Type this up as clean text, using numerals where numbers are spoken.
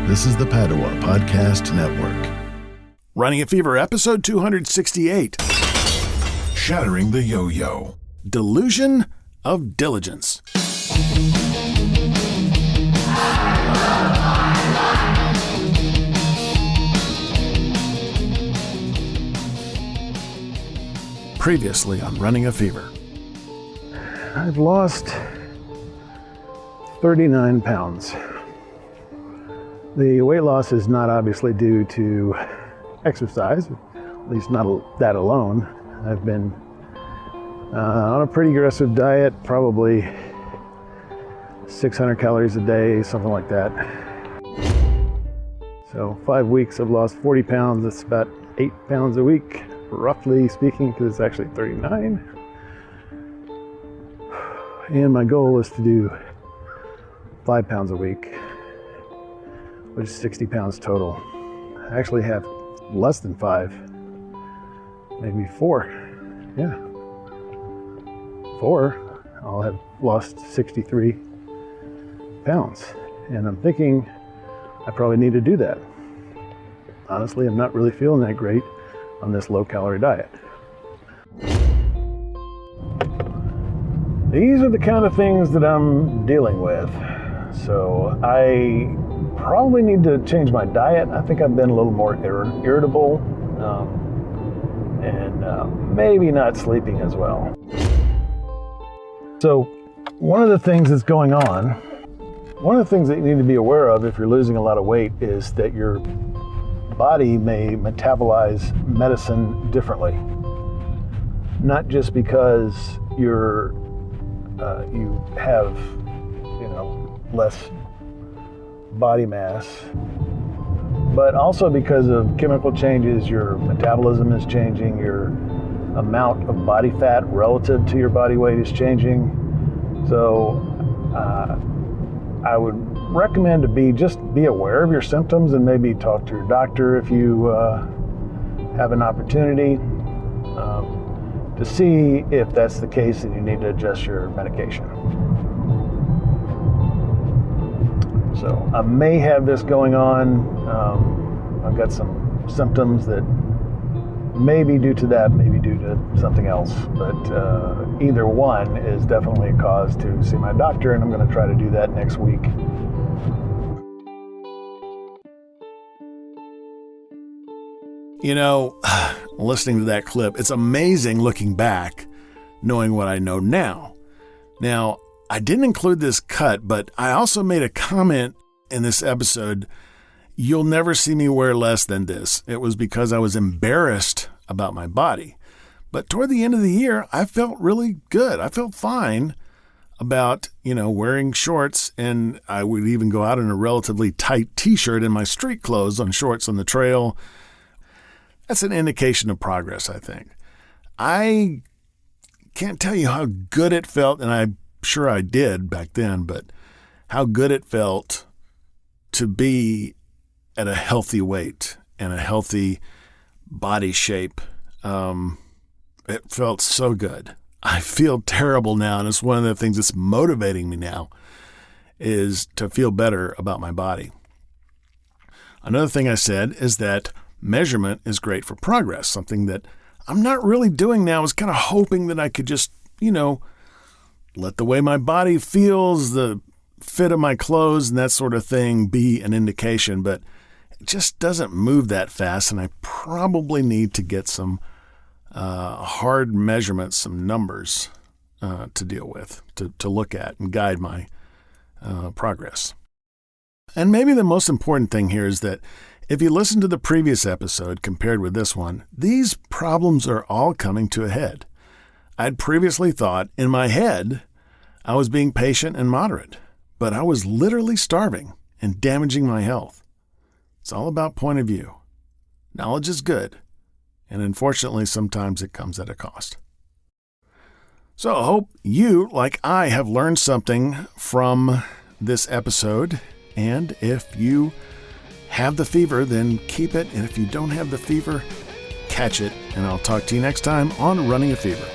This is the Padua Podcast Network. Running a Fever, episode 268. Shattering the Yo-Yo. Delusion of Diligence. Previously on Running a Fever. I've lost 39 pounds. The weight loss is not obviously due to exercise, at least not that alone. I've been on a pretty aggressive diet, probably 600 calories a day, something like that. So 5 weeks I've lost 40 pounds. That's about 8 pounds a week, roughly speaking, because it's actually 39. And my goal is to do 5 pounds a week, which is 60 pounds total. I actually have less than 5, maybe 4. Yeah, 4. I'll have lost 63 pounds. And I'm thinking I probably need to do that. Honestly, I'm not really feeling that great on this low-calorie diet. These are the kind of things that I'm dealing with. So I probably need to change my diet. I think I've been a little more irritable and maybe not sleeping as well. So one of the things that's going on, one of the things that you need to be aware of if you're losing a lot of weight is that your body may metabolize medicine differently. Not just because you have, less body mass, but also because of chemical changes, your metabolism is changing, your amount of body fat relative to your body weight is changing. So I would recommend to be aware of your symptoms and maybe talk to your doctor if you have an opportunity to see if that's the case and you need to adjust your medication. So I may have this going on. I've got some symptoms that may be due to that, maybe due to something else, but either one is definitely a cause to see my doctor, and I'm going to try to do that next week. Listening to that clip, it's amazing looking back, knowing what I know now. Now, I didn't include this cut, but I also made a comment in this episode, "You'll never see me wear less than this." It was because I was embarrassed about my body. But toward the end of the year, I felt really good. I felt fine about, wearing shorts, and I would even go out in a relatively tight t-shirt in my street clothes on shorts on the trail. That's an indication of progress, I think. I can't tell you how good it felt, and I'm sure I did back then, but how good it felt to be at a healthy weight and a healthy body shape. It felt so good. I feel terrible now, and it's one of the things that's motivating me now is to feel better about my body. Another thing I said is that measurement is great for progress. Something that I'm not really doing now is kind of hoping that I could just, let the way my body feels, the fit of my clothes and that sort of thing be an indication, but it just doesn't move that fast, and I probably need to get some hard measurements, some numbers to deal with, to look at and guide my progress. And maybe the most important thing here is that if you listen to the previous episode compared with this one, these problems are all coming to a head. I'd previously thought in my head I was being patient and moderate, but I was literally starving and damaging my health. It's all about point of view. Knowledge is good, and unfortunately sometimes it comes at a cost. So I hope you, like I, have learned something from this episode, and if you have the fever, then keep it, and if you don't have the fever, catch it, and I'll talk to you next time on Running a Fever.